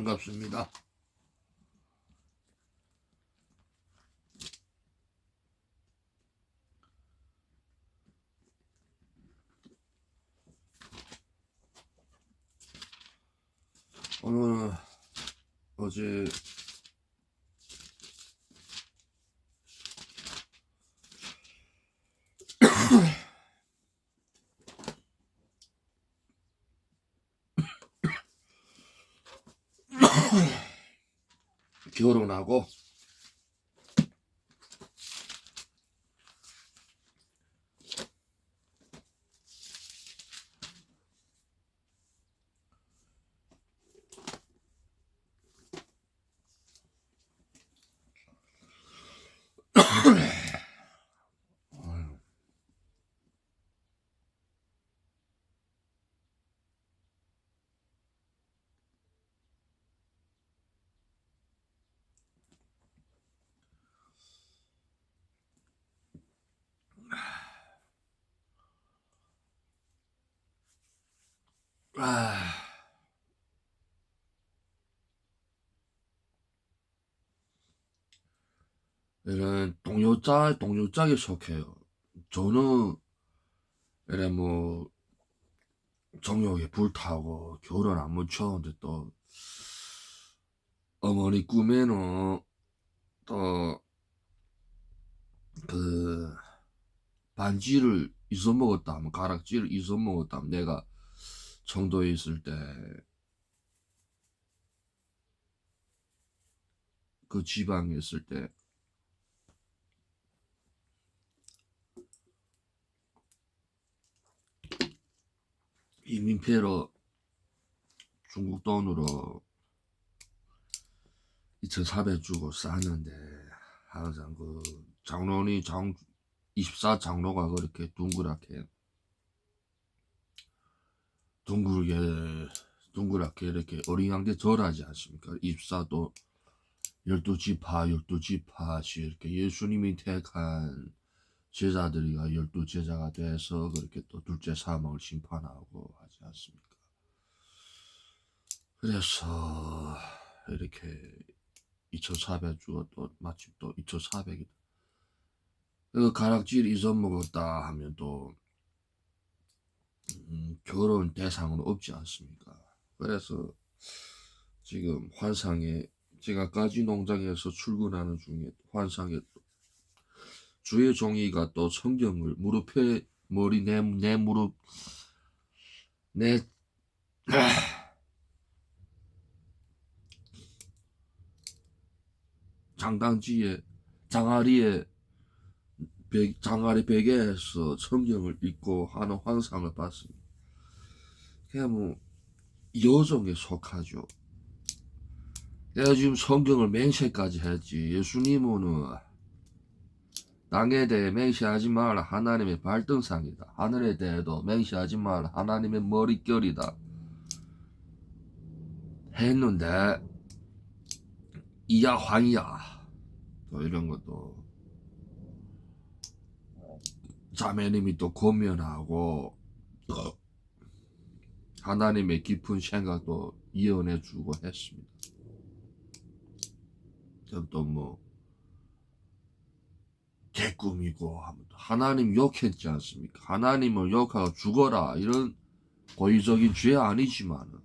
반갑습니다. 오늘 어제 결혼하고 이런 동료짝에 속해요. 저는 이래 뭐 정욕에 불타고 결혼 안 묻혔는데 또 어머니 꿈에는 또 그 반지를 잊어먹었다, 가락지를 잊어먹었다. 내가 청도에 있을 때 그 지방에 있을 때 이민폐로 중국 돈으로 2,400 주고 쌌는데 항상 그 장로니 24 장로가 그렇게 둥그랗게 이렇게 어린양대 절하지 않습니까? 24도 12지파 12지파씩 이렇게 예수님이 택한 제자들이가 12제자가 돼서 그렇게 또 둘째 사망을 심판하고 하지 않습니까? 그래서 이렇게 2,400 주고 또 마침 또 2,400이다. 그 가락질 잊어먹었다 하면 또 결혼 대상은 없지 않습니까? 그래서 지금 환상에 제가 가지 농장에서 출근하는 중에 환상에 주의 종이가 또 성경을 무릎에 머리 내 무릎 내 장당지에 장아리 베개에서 성경을 읽고 하는 환상을 봤습니다. 그냥 뭐 여종에 속하죠. 내가 지금 성경을 맹세까지 했지. 예수님은 땅에 대해 맹세하지 마라. 하나님의 발등상이다. 하늘에 대해도 맹세하지 마라. 하나님의 머릿결이다. 했는데 이야 황이야. 또 이런 것도 자매님이 또 고면하고 하나님의 깊은 생각도 이어내주고 했습니다. 또 뭐 개꿈이고 하나님 욕했지 않습니까? 하나님을 욕하고 죽어라 이런 고의적인 죄 아니지만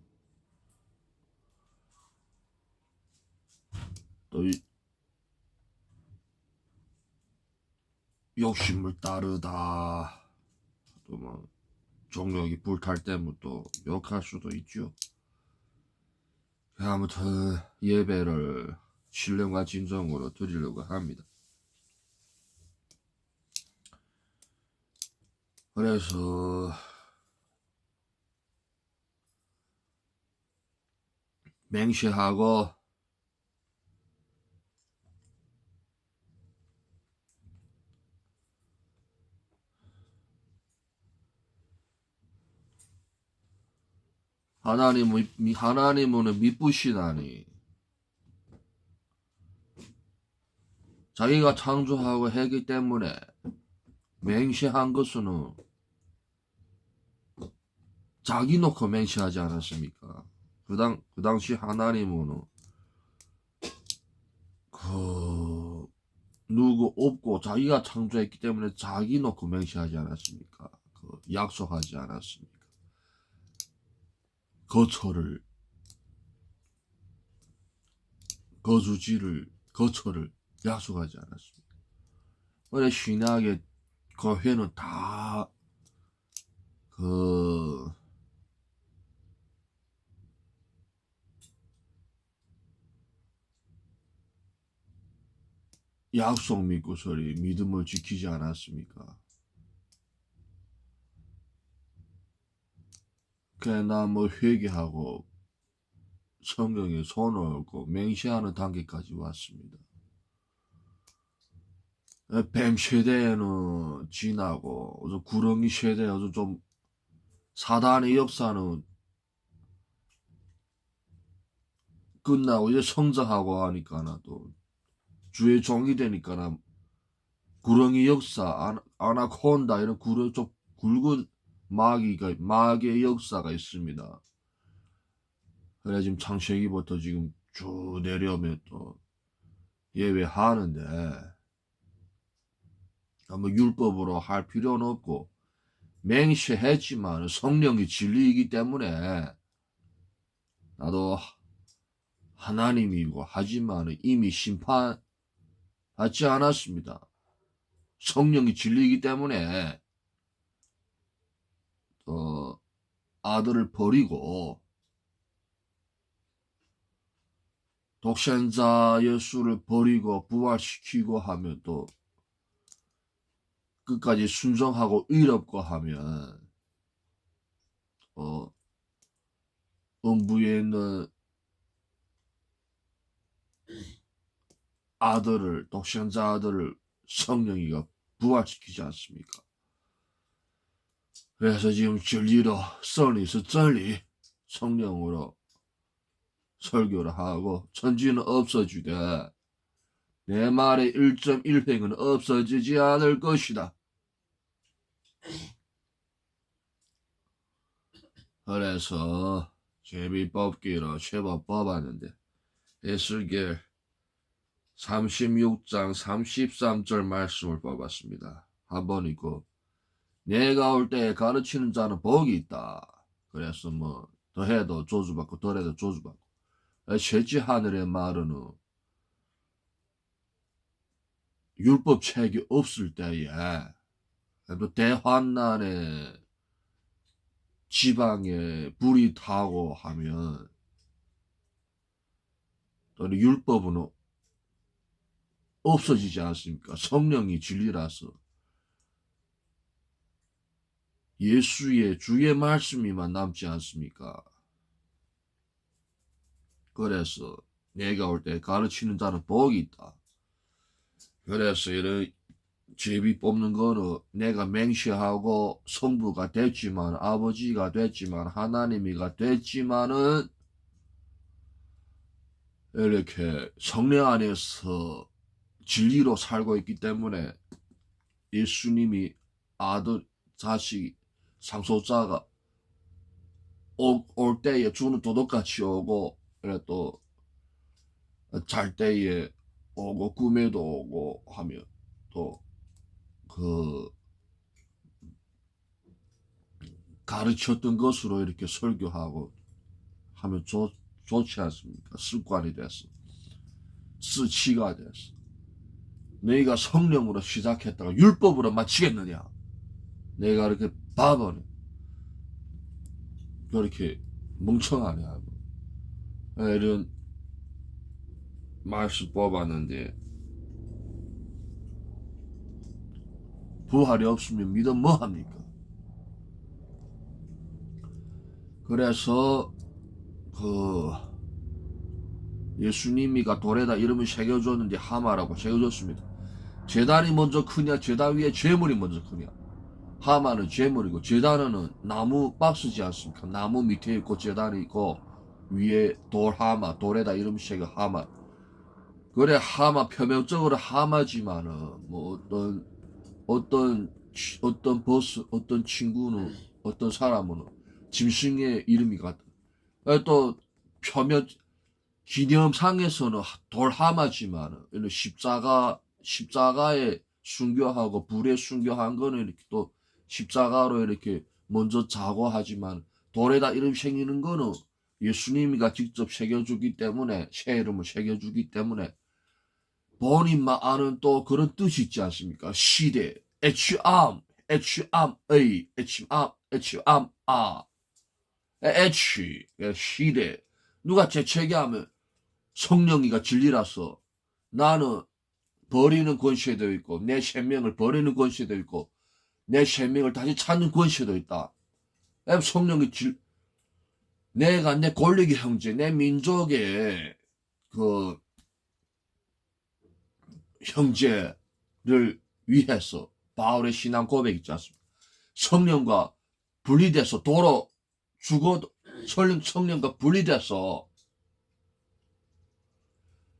또 욕심을 따르다 또 뭐 종력이 불탈 때면 또 욕할 수도 있죠. 아무튼 예배를 신령과 진정으로 드리려고 합니다. 그래서 맹세하고 하나님은 미쁘시다니 자기가 창조하고 했기 때문에 맹세한 것은 자기 놓고 맹세하지 않았습니까? 그 당시 하나님은 그 누구 없고 자기가 창조했기 때문에 자기 놓고 맹세하지 않았습니까? 그 약속하지 않았습니까? 거처를 거주지를 거처를 약속하지 않았습니까? 그래 신약의 교회는 다 그 약속 믿고서리 믿음을 지키지 않았습니까? 그래 나 뭐 회개하고 성경에 손을 얹고 맹세하는 단계까지 왔습니다. 뱀 세대는 지나고 구렁이 세대 좀 사단의 역사는 끝나고 이제 성장하고 하니까 나도 주의 종이 되니까 나 구렁이 역사 아나콘다 이런 좀 굵은 마귀의 역사가 있습니다. 그래 지금 창세기부터 지금 쭉 내려오면 또 예외하는데 뭐 율법으로 할 필요는 없고 맹세했지만 성령이 진리이기 때문에 나도 하나님이고 하지만 이미 심판받지 않았습니다. 성령이 진리이기 때문에 아들을 버리고 독생자 예수를 버리고 부활시키고 하면 또 끝까지 순종하고 의롭고 하면 음부에 있는 아들을 독생자 아들을 성령이가 부활시키지 않습니까? 그래서 지금 진리로 썰리서真理 성령으로 설교를 하고 천지는 없어지되 내 말의 1.1획은 없어지지 않을 것이다. 그래서 제비 뽑기로 제법 뽑았는데 에스겔 36장 33절 말씀을 뽑았습니다. 한번 읽고 내가 올 때 가르치는 자는 복이 있다. 그래서 뭐 더해도 저주받고 덜해도 저주받고 셋째 하늘의 말은 율법책이 없을 때에 또 대환난에 지방에 불이 타고 하면 또 율법은 없어지지 않습니까? 성령이 진리라서 예수의 주의 말씀이만 남지 않습니까? 그래서 내가 올 때 가르치는 자는 복이 있다. 그래서 이런 제비 뽑는 거는 내가 맹세하고 성부가 됐지만 아버지가 됐지만 하나님이가 됐지만은 이렇게 성령 안에서 진리로 살고 있기 때문에 예수님이 아들 자식 상속자가 올 때에 주는 도둑같이 오고 또 잘 때에 오고 꿈에도 오고 하면 또 그 가르쳤던 것으로 이렇게 설교하고 하면 좋지 않습니까? 습관이 됐어. 스치가 됐어. 너희가 성령으로 시작했다가 율법으로 마치겠느냐? 내가 이렇게 바보네. 그렇게 멍청하네 하고 이런 말씀 뽑았는데 부활이 없으면 믿음 뭐합니까? 그래서 그 예수님이가 돌에다 이름을 새겨줬는데 하마라고 새겨줬습니다. 제단이 먼저 크냐 제단 위에 제물이 먼저 크냐. 하마는 제물이고 제단은 나무 박스지 않습니까? 나무 밑에 있고 제단이 있고 위에 돌하마 돌에다 이름 새겨 하마. 그래 하마 표면적으로 하마지만은 뭐 어떤 버스 어떤 친구는 어떤 사람은 짐승의 이름이 같다. 또 표면 기념상에서는 돌하마지만 이런 십자가에 순교하고 불에 순교한 거는 이렇게 또 십자가로 이렇게 먼저 자고하지만 돌에다 이름 새기는 거는 예수님이가 직접 새겨주기 때문에 새 이름을 새겨주기 때문에 본인만 아는 또 그런 뜻이 있지 않습니까? 시대 HM HMA HMA H 시대 누가 재채기하면 성령이가 진리라서 나는 버리는 권세도 있고 내 생명을 버리는 권세도 있고 내 생명을 다시 찾는 권세도 있다. 성령이 내가 내 권력의 형제 내 민족의 그 형제를 위해서 바울의 신앙 고백 있지 않습니까? 성령과 분리돼서 도로 죽어도 성령과 분리돼서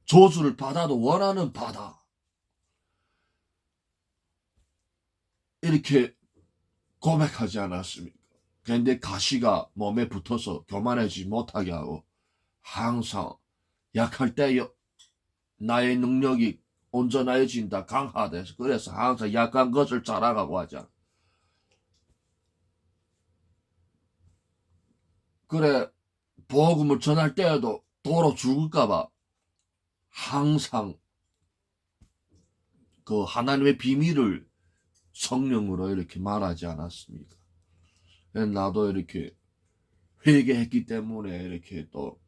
저주를 받아도 원하는 받아. 이렇게 고백하지 않았습니까? 그런데 가시가 몸에 붙어서 교만하지 못하게 하고 항상 약할 때 나의 능력이 온전해진다 강하다 해서 그래서 항상 약한 것을 자랑하고 하자. 그래 복음을 전할 때에도 도로 죽을까봐 항상 그 하나님의 비밀을 성령으로 이렇게 말하지 않았습니까? 나도 이렇게 회개했기 때문에 이렇게 또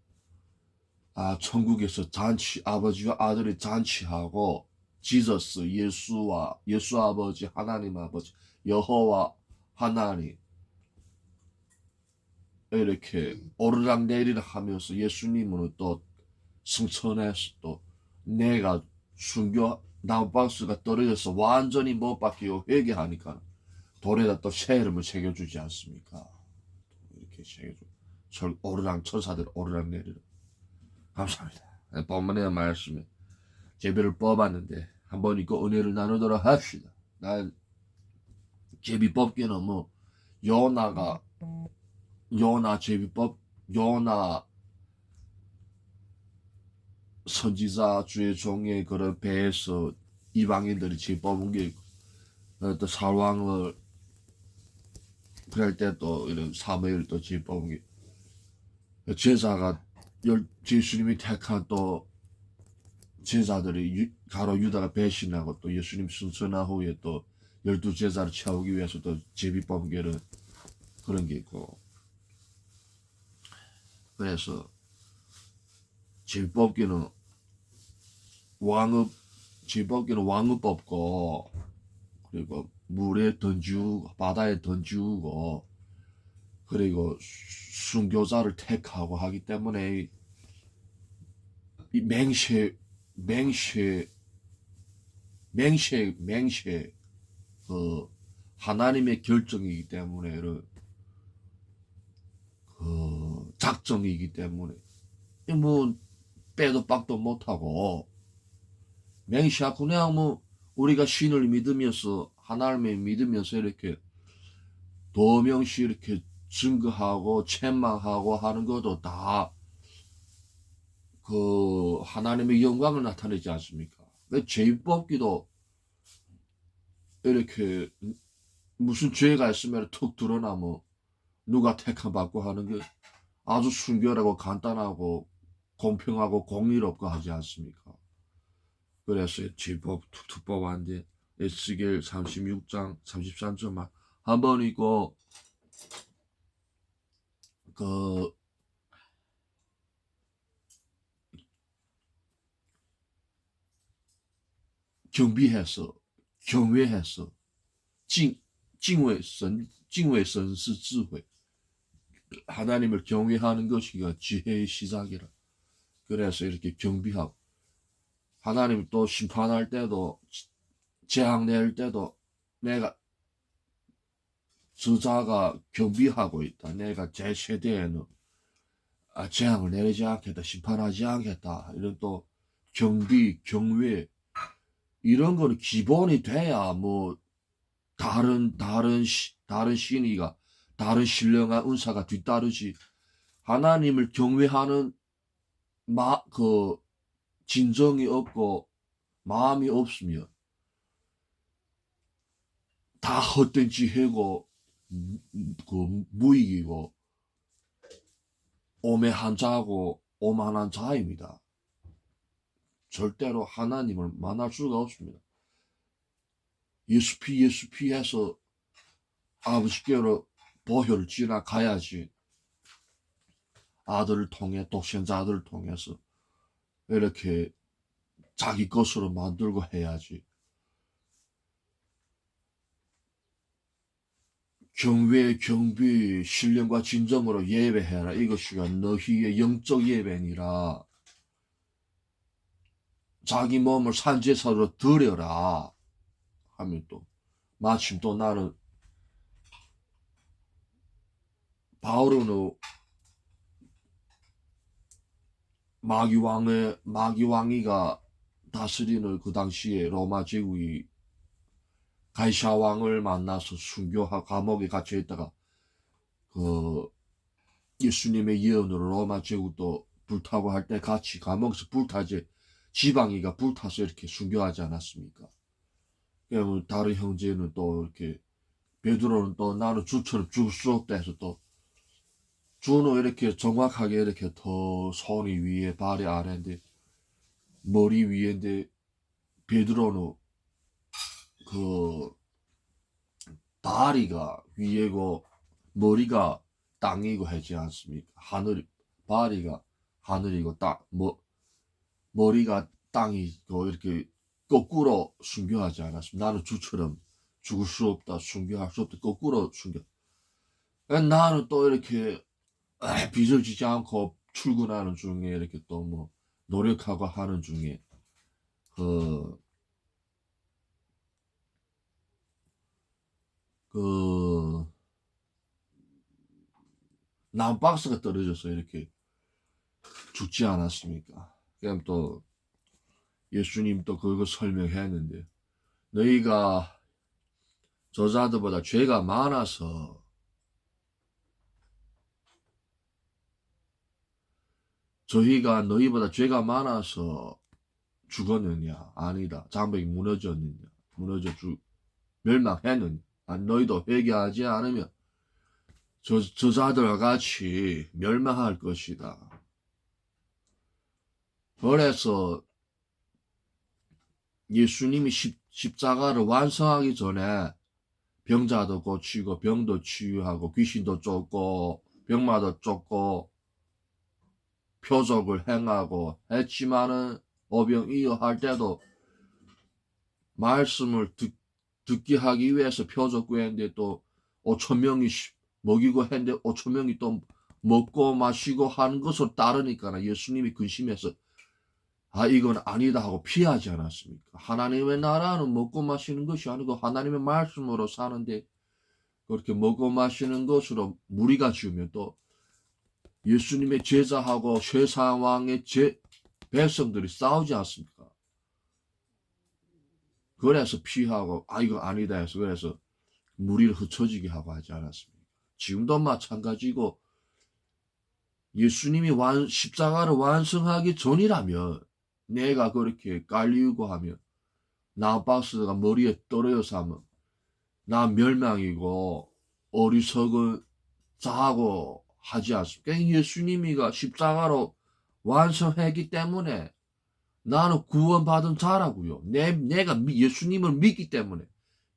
천국에서 잔치 아버지와 아들이 잔치하고 지저스 예수 아버지 하나님 아버지 여호와 하나님 이렇게 오르락내리락 하면서 예수님은 또 승천해서 또 내가 순교 나무박스가 떨어져서 완전히 못 박히고 회개하니까 돌에다 또 새 이름을 새겨주지 않습니까? 이렇게 새겨줘. 오르락 천사들 오르락내리락. 감사합니다. 본문의 말씀에 제비를 뽑았는데 한번 읽고 은혜를 나누도록 합시다. 난 제비 뽑기는 뭐 요나 제비법 요나 선지자 주의 종의 그런 배에서 이방인들이 제비 뽑은 게 있고 또 사왕을 그럴 때 또 이런 사무엘 또 제비 뽑은 게 제사가 예수님이 택한 또 제자들이 가로 유다가 배신하고 또 예수님 승천한 후에 또 12제자를 채우기 위해서 또 제비 뽑은 게는 그런 게 있고 그래서 제비 뽑기는 왕읍 뽑고 그리고 물에 던지고 바다에 던지고 그리고 순교자를 택하고 하기 때문에 이 맹세 그 하나님의 결정이기 때문에 그 작정이기 때문에 뭐 빼도 박도 못하고 맹세하고 그냥 뭐 우리가 신을 믿으면서 하나님을 믿으면서 이렇게 도명시 이렇게 증거하고 책망하고 하는 것도 다 그 하나님의 영광을 나타내지 않습니까? 죄 뽑기도 이렇게 무슨 죄가 있으면 툭 드러나면 누가 택함 받고 하는 게 아주 순결하고 간단하고 공평하고 공의롭고 하지 않습니까? 그래서 죄법 툭툭 뽑았는데 에스겔 36장 33절만 한번 읽고 그 경외해서敬畏神是智慧 하나님을 경외하는 것이가 지혜의 시작이라 그래서 이렇게 경비하고 하나님 또 심판할 때도 재앙 낼 때도 내가 저자가 경비하고 있다. 내가 제 세대에는 재앙을 내리지 않겠다. 심판하지 않겠다. 이런 또 경비, 경외 이런 거는 기본이 돼야 뭐 다른 신의가 다른 신령한 은사가 뒤따르지. 하나님을 경외하는 진정이 없고 마음이 없으면 다 헛된 지혜고 무익이고 오매한 자고 오만한 자입니다. 절대로 하나님을 만날 수가 없습니다. 예수피 해서 아버지께로 보혈을 지나가야지 아들을 통해 독생자 아들을 통해서 이렇게 자기 것으로 만들고 해야지. 경비 신령과 진정으로 예배해라. 이것이가 너희의 영적 예배니라. 자기 몸을 산제사로 드려라 하면 또 마침 또 나는 바울은 마귀왕이가 다스리는 그 당시에 로마 제국이 가이사 왕을 만나서 순교하 감옥에 갇혀 있다가 그 예수님의 예언으로 로마 제국도 불타고 할 때 같이 감옥에서 불타지 지방이가 불타서 이렇게 순교하지 않았습니까? 그러면 다른 형제는 또 이렇게 베드로는 또 나는 주처럼 죽을 수 없다 해서 또 주는 이렇게 정확하게 이렇게 더 손이 위에 발이 아래인데 머리 위인데 베드로는 그 다리가 위에고 머리가 땅이고 하지 않습니까? 다리가 하늘이고 머리가 땅이고 이렇게 거꾸로 순교하지 않았습니다. 나는 주처럼 죽을 수 없다, 순교할 수 없다, 거꾸로 순교. 나는 또 이렇게 빚을 지지 않고 출근하는 중에 이렇게 또 뭐 노력하고 하는 중에 나무박스가 떨어져서 이렇게 죽지 않았습니까? 그럼 또 예수님 또 그거 설명했는데 너희가 저자들보다 죄가 많아서 저희가 너희보다 죄가 많아서 죽었느냐? 아니다. 장벽이 무너졌느냐? 멸망했느냐? 너희도 회개하지 않으면 저자들과 같이 멸망할 것이다. 그래서 예수님이 십자가를 완성하기 전에 병자도 고치고 병도 치유하고 귀신도 쫓고 병마도 쫓고 표적을 행하고 했지만은 오병이어 할 때도 말씀을 듣게 하기 위해서 표적 구했는데 또 5,000명이 먹이고 했는데 5,000명이 또 먹고 마시고 하는 것을 따르니까 예수님이 근심해서 이건 아니다 하고 피하지 않았습니까? 하나님의 나라는 먹고 마시는 것이 아니고 하나님의 말씀으로 사는데 그렇게 먹고 마시는 것으로 무리가 지으면 또 예수님의 제자하고 쇠사왕의 백성들이 싸우지 않습니까? 그래서 피하고 이거 아니다 해서 그래서 무리를 흩어지게 하고 하지 않았습니까? 지금도 마찬가지고 예수님이 십자가를 완성하기 전이라면 내가 그렇게 깔리우고 하면 나박스가 머리에 떨어져서 하면 나 멸망이고 어리석은 자고 하지 않습니까? 예수님이가 십자가로 완성했기 때문에 나는 구원받은 자라고요. 내가 예수님을 믿기 때문에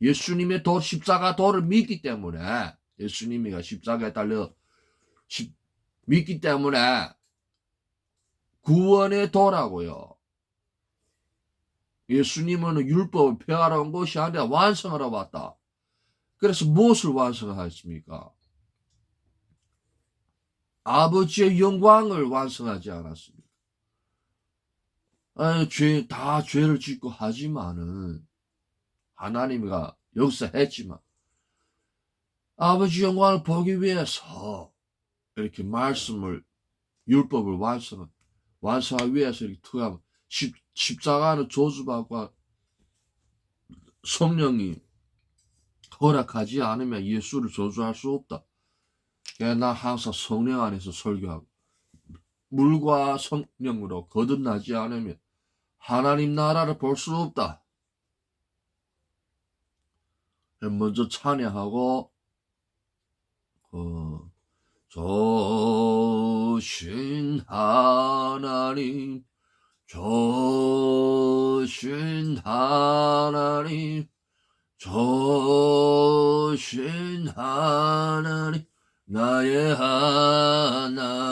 예수님의 십자가 도를 믿기 때문에 예수님이가 십자가에 달려 믿기 때문에 구원의 도라고요. 예수님은 율법을 폐하러 온 것이 아니라 완성하러 왔다. 그래서 무엇을 완성하였습니까? 아버지의 영광을 완성하지 않았습니까? 다 죄를 짓고 하지만은 하나님이가 역사했지만 아버지 영광을 보기 위해서 이렇게 말씀을 율법을 완성하기 위해서 이렇게 투하하면 십자가는 저주받고 성령이 허락하지 않으면 예수를 저주할 수 없다. 나 항상 성령 안에서 설교하고 물과 성령으로 거듭나지 않으면 하나님 나라를 볼 수 없다. 먼저 찬양하고 조신 하나님, 조신 하나님, 조신 하나님, 나의 하나님.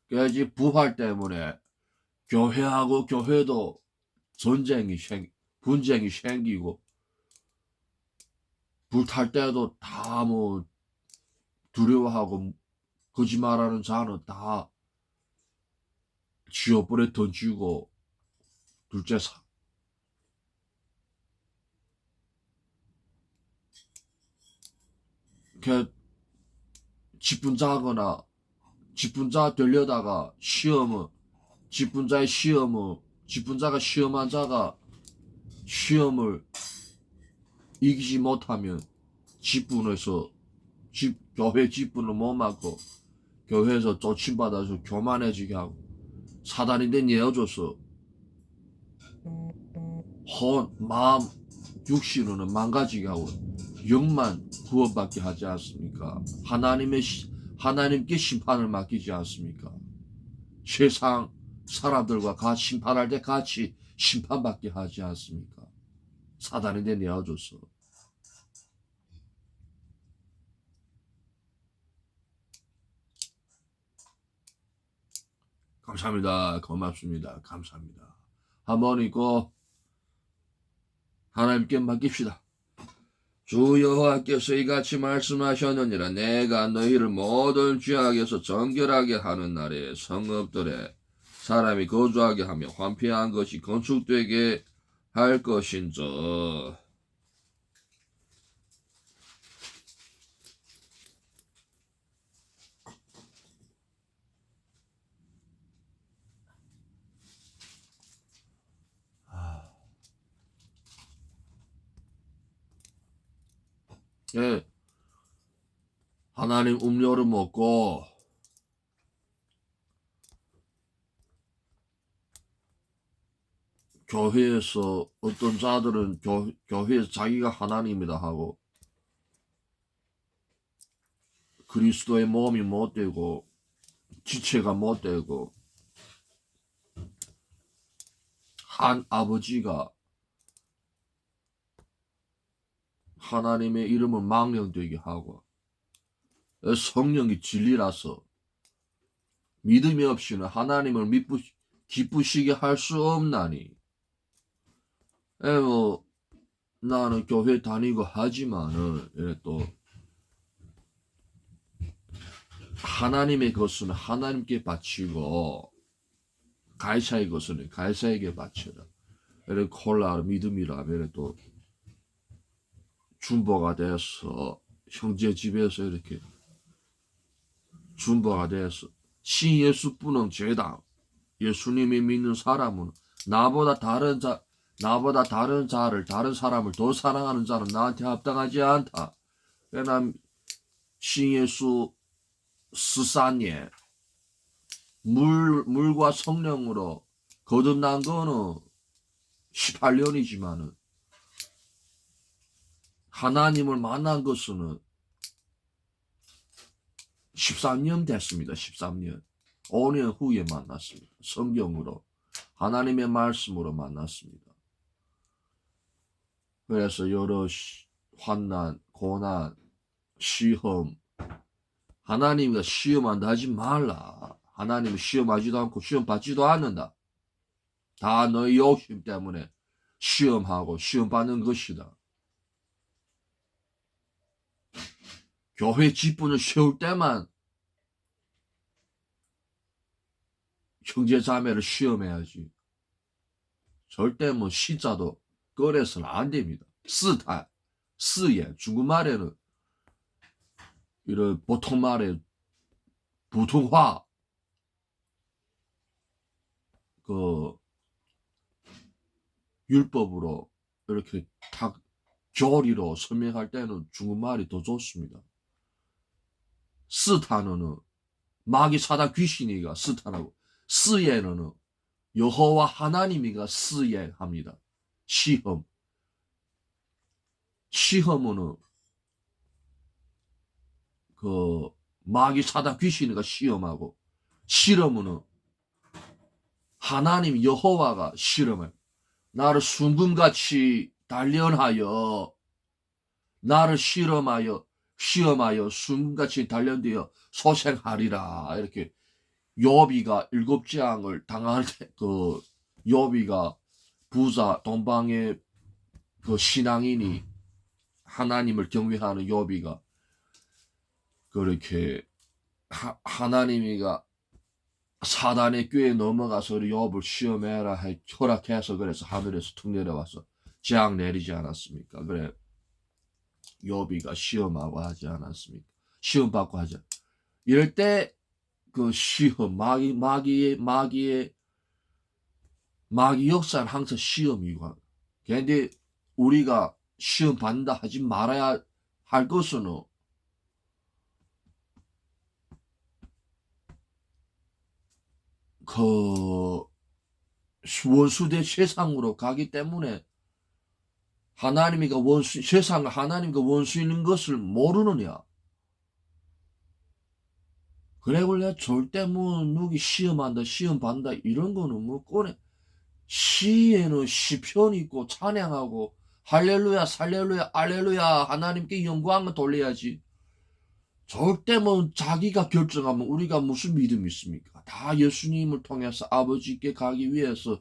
그래야지 부활 때문에 교회하고 교회도 분쟁이 생기고, 불탈 때도 다 뭐 두려워하고 거짓말하는 자는 다 지옥불에 던지고 둘째 이렇게 직분자거나 직분자 되려다가 직분자가 시험한 자가 시험을 이기지 못하면 교회 직분을 못 맡고 교회에서 쫓임받아서 교만해지게 하고 사단인데 내어줘서 마음 육신으로는 망가지게 하고 영만 구원받게 하지 않습니까? 하나님께 심판을 맡기지 않습니까? 세상 사람들과 심판할 때 같이 심판받게 하지 않습니까? 사단인데 내어줘서. 감사합니다. 고맙습니다. 감사합니다. 한번 읽고 하나님께 맡깁시다. 주 여호와께서 이같이 말씀하셨느니라. 내가 너희를 모든 죄악에서 정결하게 하는 날에 성읍들에 사람이 거주하게 하며 황폐한 것이 건축되게 할 것인저. 예, 하나님 음료를 먹고 교회에서 어떤 자들은 교회에서 자기가 하나님이다 하고 그리스도의 몸이 못 되고 지체가 못 되고 한 아버지가 하나님의 이름을 망령되게 하고 성령이 진리라서 믿음이 없이는 하나님을 기쁘시게 할 수 없나니. 나는 교회 다니고 하지만은 또 하나님의 것은 하나님께 바치고 가이사의 것은 가이사에게 바쳐라. 콜라 믿음이라 또 준보가 돼서 형제 집에서 이렇게 준보가 돼서 신 예수뿐은 죄다. 예수님이 믿는 사람은 나보다 다른 사람을 더 사랑하는 자는 나한테 합당하지 않다. 왜냐하면 신 예수 스산예 물과 성령으로 거듭난 거는 18년이지만은 하나님을 만난 것은 13년 됐습니다. 13년. 5년 후에 만났습니다. 성경으로 하나님의 말씀으로 만났습니다. 그래서 여러 환난, 고난, 시험 하나님과 시험한다 하지 말라. 하나님은 시험하지도 않고 시험 받지도 않는다. 다 너의 욕심 때문에 시험하고 시험받는 것이다. 교회 직분을 세울 때만 형제 자매를 시험해야지. 절대 뭐 시자도 꺼내서는 안 됩니다. 스예 중국말에는 이런 보통 말에 부통화 율법으로 이렇게 탁 교리로 설명할 때는 중국말이 더 좋습니다. 스탄은 마귀 사단 귀신이가 스탄하고, 스예는 여호와 하나님이가 스예합니다. 시험. 시험은 그 마귀 사단 귀신이가 시험하고, 실험은 하나님 여호와가 실험을, 나를 순금같이 단련하여, 나를 시험하여 순금같이 단련되어 소생하리라. 이렇게 욥이가 7재앙을 당할 때 그 욥이가 부자 동방의 그 신앙인이 하나님을 경외하는 욥이가 그렇게 하나님이가 사단의 꾀에 넘어가서 욥을 시험해라 허락해서, 그래서 하늘에서 툭 내려와서 재앙 내리지 않았습니까? 그래 욥이가 시험하고 하지 않았습니까? 시험 받고 하자. 이럴 때 그 시험, 마귀의 역사는 항상 시험이고, 그런데 우리가 시험 받는다 하지 말아야 할 것은 그 원수대 세상으로 가기 때문에 하나님이가 세상을 하나님과 원수인 것을 모르느냐. 그래 원래 절대 누기 시험한다 시험 받는다 이런 거는 꺼내. 시에는 시편 있고 찬양하고 할렐루야 살렐루야 알렐루야 하나님께 영광을 돌려야지. 절대 자기가 결정하면 우리가 무슨 믿음이 있습니까? 다 예수님을 통해서 아버지께 가기 위해서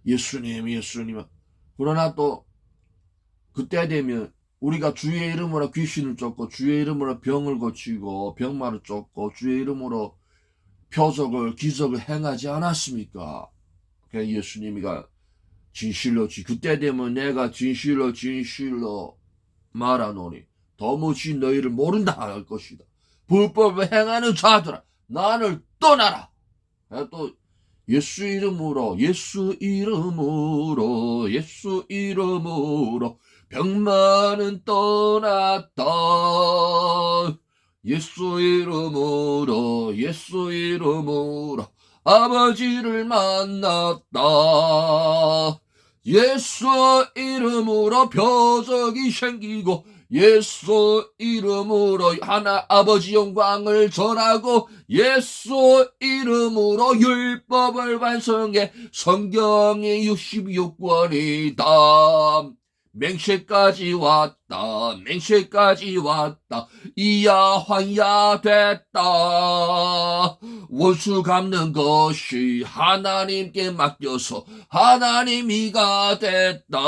예수님. 그러나 또 그때 되면 우리가 주의 이름으로 귀신을 쫓고 주의 이름으로 병을 고치고 병마를 쫓고 주의 이름으로 표적을 기적을 행하지 않았습니까? 그래서 예수님이가 진실로 그때 되면 내가 진실로 말하노니 도무지 너희를 모른다 할 것이다. 불법을 행하는 자들아 나를 떠나라. 또 예수 이름으로 병만은 떠났다. 예수 이름으로 아버지를 만났다. 예수 이름으로 표적이 생기고 예수 이름으로 아버지 영광을 전하고 예수 이름으로 율법을 완성해 성경의 66권이다. 맹세까지 왔다. 이야 환야 됐다. 원수 갚는 것이 하나님께 맡겨서 하나님이가 됐다.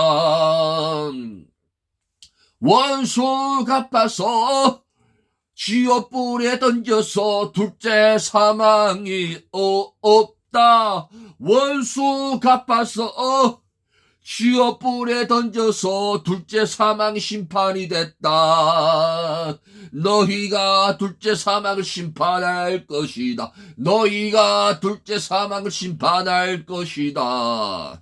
원수 갚아서 지옥불에 던져서 둘째 사망이 없다. 원수 갚아서 지옥불에 던져서 둘째 사망 심판이 됐다. 너희가 둘째 사망을 심판할 것이다.